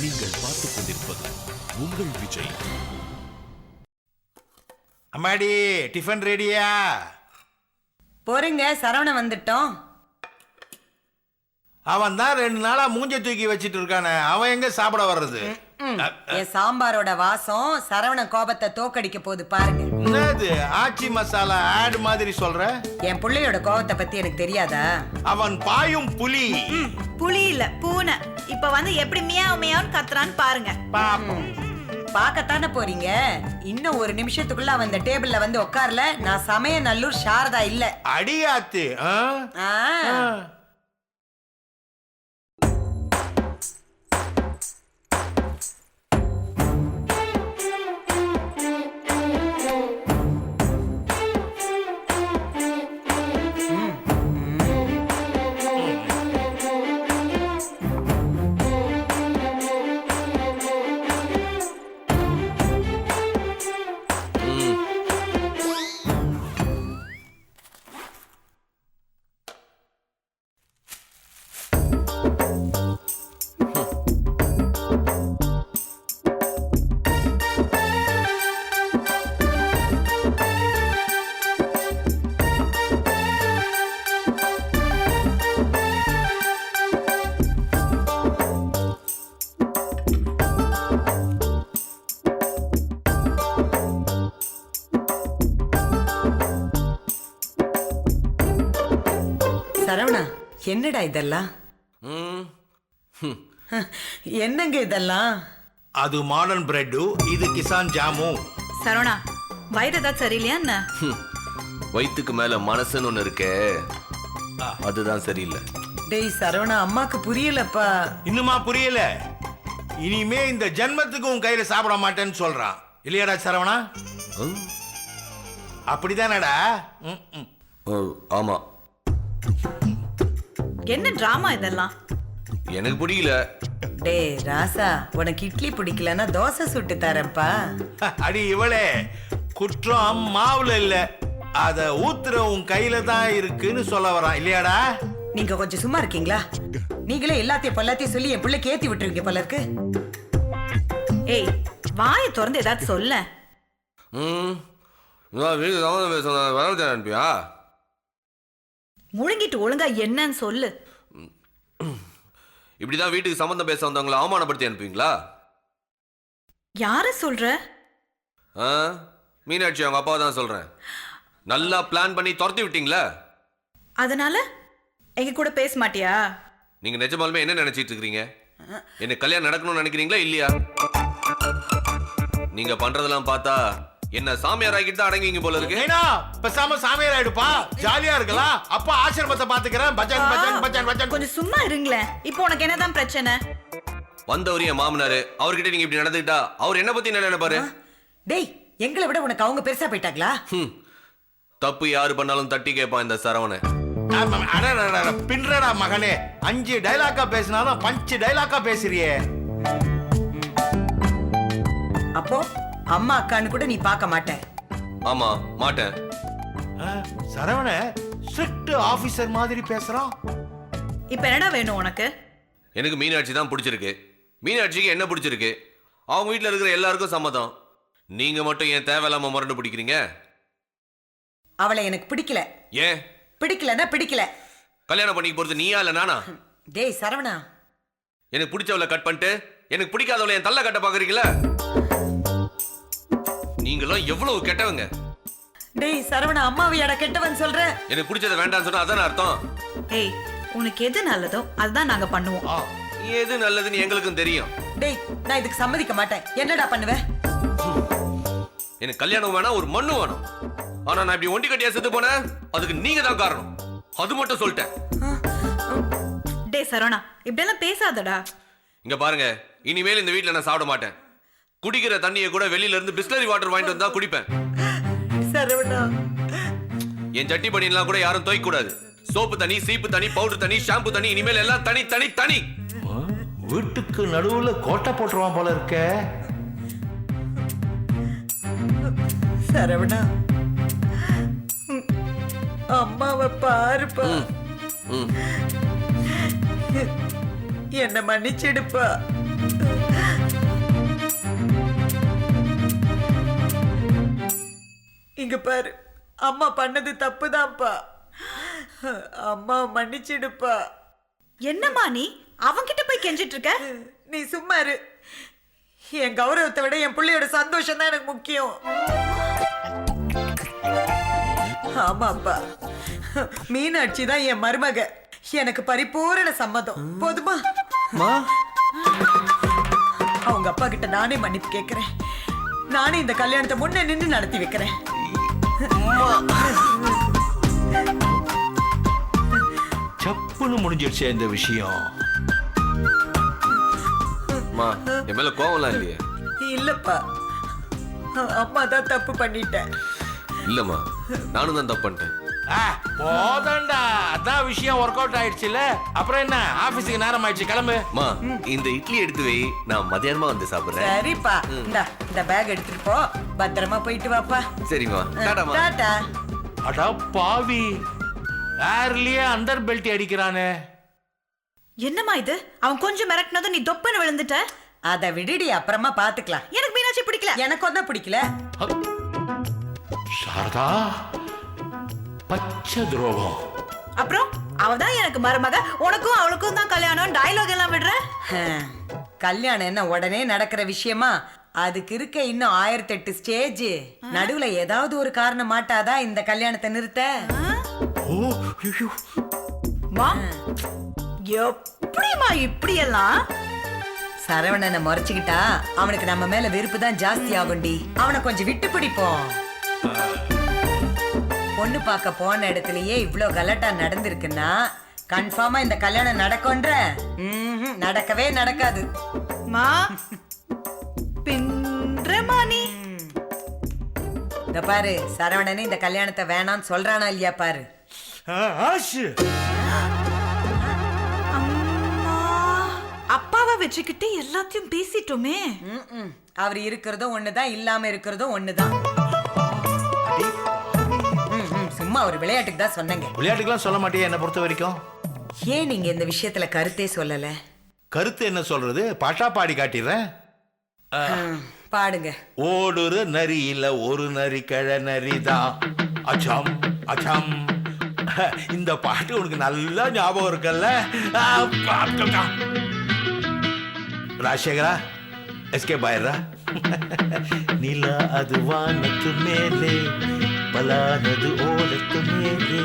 நீங்கள் பார்த்துக் கொண்டிருப்பது உங்கள் விஜய். அம்மாடி டிஃபன் ரெடியா? போறீங்க, சரவணன் வந்துட்டோம். அவன் தான் 2 நாளா மூஞ்ச தூக்கி வச்சிட்டு இருக்கானே, அவன் எங்க சாப்பிட வர்றது? என் சாம்பாரோட வாசம் சரவணன் கோபத்தை தோக்கடிக்க போகுது பாருங்க. என்னது ஆச்சி மசாலா ஆட் மாதிரி சொல்ற? என் பிள்ளையோட கோபத்தை பத்தி எனக்கு தெரியாதா? அவன் பாயும் புலி. புலி இல்ல பூனை. இப்ப வந்து எப்படி மியாவ் மியாவ்னு கத்துறான்னு பாருங்க. பாப்போம். பார்க்கத்தானே போறீங்க. இன்னும் ஒரு நிமிஷத்துக்குள்ள அவன் இந்த டேபிள்ல வந்து உட்கார்ல, நான் சமய நல்லூர் சாரதா இல்ல. அடியாத்து. ஆ. சரவணா, என்னடா இதெல்லாம்? என்னங்க இதெல்லாம்? அது மாடர்ன் பிரெட், இது கிசான் ஜாமு. சரவணா, வயிறு ஏதாவது சரியில்லையா என்ன? வயிற்றுக்கு மேல மனசுன்னு ஒண்ணு இருக்கே, அதுதான் சரியில்லை. டேய் சரவணா, அம்மாக்கு புரியலப்பா. இன்னுமா புரியல? இனிமே இந்த ஜென்மத்துக்கு உன் கையில சாப்பிட மாட்டேன்னு சொல்றான் இல்லையாடா சரவணா? அப்படிதானடா? ஆமா. என்ன டிராமா இதெல்லாம்? எனக்கு பிடிக்கல. டேய் ராசா, உனக்கு இட்லி பிடிக்கலன்னா தோசை சுட்டு தரேன்ப்பா. அடி இவளே, குற்றம் மாவுல இல்ல, அத ஊத்துற உன் கையில தான் இருக்குன்னு சொல்ல வரான் இல்லையாடா? நீங்க கொஞ்சம் சும்மா இருக்கீங்களா? நீங்களே எல்லாத்தையும் சொல்லி என் பிள்ளைக்கு ஏத்தி விட்டுருவீங்க போல இருக்கு. ஏய், வாயை திறந்து ஏதாவது சொல்ல. வீடு சம்மந்தம் பேச வரவழைச்சா அனுப்பியா? முழுங்கிட்டு ஒழுங்கா என்னன்னு சொல்லு. இப்படிதான் வீட்டுக்கு சம்பந்தம் பேச வந்தவங்களை அவமானப்படுத்தி அனுப்புவீங்களா? யார சொல்ற? மீனாட்சி அவங்க அப்பா தான் சொல்றேன். நல்லா பிளான் பண்ணி துரத்தி விட்டீங்களா? அதனால எங்க கூட பேச மாட்டியா? நீங்க நிஜமாலுமே என்ன நினைச்சிட்டு இருக்கீங்க? எனக்கு கல்யாணம் நடக்கணும்னு நினைக்கிறீங்களா இல்லையா? நீங்க பண்றதெல்லாம் பார்த்தா என்ன சாமியார் ஆகிட்டு தான் அடங்குவீங்க போல இருக்கு. ஏனா பேசாம சாமியார் ஆயிடுப்பா, ஜாலியா இருக்கலாம். அப்பா ஆசிரமத்தை பாத்துக்கிறேன். பஜன் பஜன் பஜன் பஜன். கொஞ்சம் சும்மா இருங்களேன். இப்போ உனக்கு என்னதான் பிரச்சனை? வந்தவர் என் மாமனாரு, அவர்கிட்ட நீங்க இப்படி நடந்துக்கிட்டா அவர் என்ன பத்தி என்ன நினைப்பாரு? டேய், எங்களை விட உனக்கு அவங்க பெருசா போயிட்டாங்களா? தப்பு யாரு பண்ணாலும் தட்டி கேட்பான் இந்த சரவணன். பின்றடா மகனே, 5 டைலாக்கா பேசினாலும் பஞ்சு டைலாக்கா பேசுறியே. அப்போ அம்மா அக்கான்னு கூட நீ பார்க்க மாட்ட? ஆமா, மாட்டேன். சரவண ஸ்ட்ரிக்ட் ஆபீசர் மாதிரி பேசுறான். இப்ப என்னடா வேணும் உனக்கு? எனக்கு மீனாட்சி தான் பிடிச்சிருக்கு. மீனாட்சிக்கு என்ன பிடிச்சிருக்கு? அவங்க வீட்டுல இருக்கிற எல்லாருக்கும் சம்மதம். நீங்க மட்டும் ஏன் தேவையில்லாம முரண்டு பிடிக்கிறீங்க? அவளை எனக்கு பிடிக்கல. ஏன் பிடிக்கலன்னா பிடிக்கல. கல்யாணம் பண்ணிக்க போறது நீயா இல்ல நானா? டேய் சரவணா, எனக்கு பிடிச்சவளை கட் பண்ணிட்டு எனக்கு பிடிக்காதவளை என் தள்ள கட்ட பாக்குறீங்களா? நீங்களும் எவ்வளவு கெட்டவங்க. டேய் சரவணா, அம்மாவை எட கெட்டவன் சொல்ற? எனக்கு பிடிச்சத வேண்டாம்னு சொன்னா அதான அர்த்தம்? ஏய், உனக்கு எது நல்லதோ அதுதான் நாங்க பண்ணுவோம். எது நல்லதுன்னு எங்களுக்கும் தெரியும். டேய், நான் இதுக்கு சம்மதிக்க மாட்டேன். என்னடா பண்ணுவ? எனக்கு கல்யாணம் வேணாம், ஒரு மண்ணு வேணும். ஆனா நான் இப்படி ஒண்டி கட்டியா செத்து போனேன், அதுக்கு நீங்க தான் காரணம். அது மட்டும் சொல்லிட்டேன். டேய் சரவணா, இப்படியெல்லாம் பேசாதடா. இங்க பாருங்க, இனிமேல் இந்த வீட்டுல நான் சாப்பிட மாட்டேன். குடிக்கிற தண்ணியை கூட வெளியில இருந்து பிஸ்லரி வாட்டர் வாங்கிட்டு வந்தா குடிப்பேன். சரவணா, என் சட்டி பனியெல்லாம் கூட யாரும் துவைக்க கூடாது. சோப்பு தண்ணி, சீப்பு தண்ணி, பவுடர் தண்ணி, ஷாம்பு தண்ணி, இனிமேல் எல்லாம் தனி தனி தனி. வீட்டுக்கு நடுவுல கோட்டை போட்டுருவான் போல இருக்க. சரவணா, அம்மாவை பாருப்பா. என்ன மன்னிச்சிடுப்பா. இங்க பாரு, அம்மா பண்ணது தப்புதான்ப்பா. அம்மா மன்னிச்சிடுப்பா. என்னம்மா நீ அவன்கிட்ட போய் கெஞ்சிட்டு இருக்க? நீ சும்மா இரு. என் கௌரவத்தை விட என் பிள்ளையோட சந்தோஷம் தான் எனக்கு முக்கியம். ஆமாப்பா, மீனாட்சி தான் என் மருமக. எனக்கு பரிபூரண சம்மதம். போதுமா? அவங்க அப்பா கிட்ட நானே மன்னிப்பு கேட்கிறேன். நானே இந்த கல்யாணத்தை முன்ன நின்று நடத்தி வைக்கிறேன். சப்புன்னு முடிஞ்சிருச்சு இந்த விஷயம். அம்மா என் மேல கோவம்லாம் இல்லையே? இல்லப்பா, அம்மா தான் தப்பு பண்ணிட்டேன். இல்லம்மா, நானும் தான் தப்பு பண்ணிட்டேன். போதண்டா, அதான் விஷயம் ஒர்க் அவுட் ஆயிடுச்சுல. அப்புறம் என்ன, ஆபீஸுக்கு நேரம் ஆயிடுச்சு, கிளம்பு. அம்மா இந்த இட்லி எடுத்து வை, நான் மதியானமா வந்து சாப்பிடுறேன். சரிப்பா, இந்த பேக் எடுத்துட்டு போ. பத்திரமா போயிட்டு வாப்பா. சரிம்மா, டாடாம்மா. டாடா. அடா பாவி, ஏர்லயே அண்டர் பெல்ட் அடிக்கிறானே. என்னம்மா இது? அவன் கொஞ்சம் மிரட்டினதும் நீ தொப்புன்னு விழுந்துட்ட. அத விடுடி, அப்புறமா பாத்துக்கலாம். எனக்கு மீனாட்சி பிடிக்கல. எனக்கு ஒன்னும் பிடிக்கல. சாரதா, பச்சை துரோகம். அப்புறம் அவதான் எனக்கு மருமக, உனக்கும் அவளுக்கும் தான் கல்யாணம் டயலாக் எல்லாம் விடுற. கல்யாணம் என்ன உடனே நடக்கிற விஷயமா? அதுக்கு இருக்க இன்னும் 1008 ஸ்டேஜ். நடுவுல ஏதாவது ஒரு காரணம் மாட்டாதான் இந்த கல்யாணத்தை நிறுத்த. மா, எப்படிமா இப்படி எல்லாம்? சரவணனை முறைச்சுக்கிட்டா அவனுக்கு நம்ம மேல வெறுப்பு தான் ஜாஸ்தி ஆகும்டி. அவனை கொஞ்சம் விட்டு பிடிப்போம். பொண்ணு பார்க்க போன இடத்துலயே இவ்ளோ கலாட்டா நடந்திருக்குன்னா கன்ஃபார்மா இந்த கல்யாணம் நடக்கும்ன்ற? நடக்கவே நடக்காது. மா பின்றமா நீ. இந்த பாரு, சரவணனே இந்த கல்யாணத்தை வேணாம்னு சொல்றானா இல்லையா பாரு. அப்பாவை வச்சுக்கிட்டு எல்லாத்தையும் பேசிட்டோமே. அவர் இருக்கிறதும் ஒண்ணுதான், இல்லாம இருக்கிறதும் ஒண்ணுதான். சும்மா ஒரு விளையாட்டுக்கு தான் சொன்னேங்க. விளையாட்டுக்கெல்லாம் சொல்ல மாட்டியா என்ன பொறுத்த வரைக்கும்? ஏன் நீங்க இந்த விஷயத்துல கருத்தே சொல்லல? கருத்து என்ன சொல்றது? பாட்டா பாடி காட்டிடுறேன். பாடுங்க. ஓடுற நரி இல்ல ஒரு நரி கிழ நரிதான். அச்சம் அச்சம். இந்த பாட்டு உனக்கு நல்லா ஞாபகம் இருக்குல்ல? ராஜசேகரா, எஸ்கேப் ஆயிடுறா. நிலா அது வானத்து மேலே, பலானது ஓலத்து மேலே.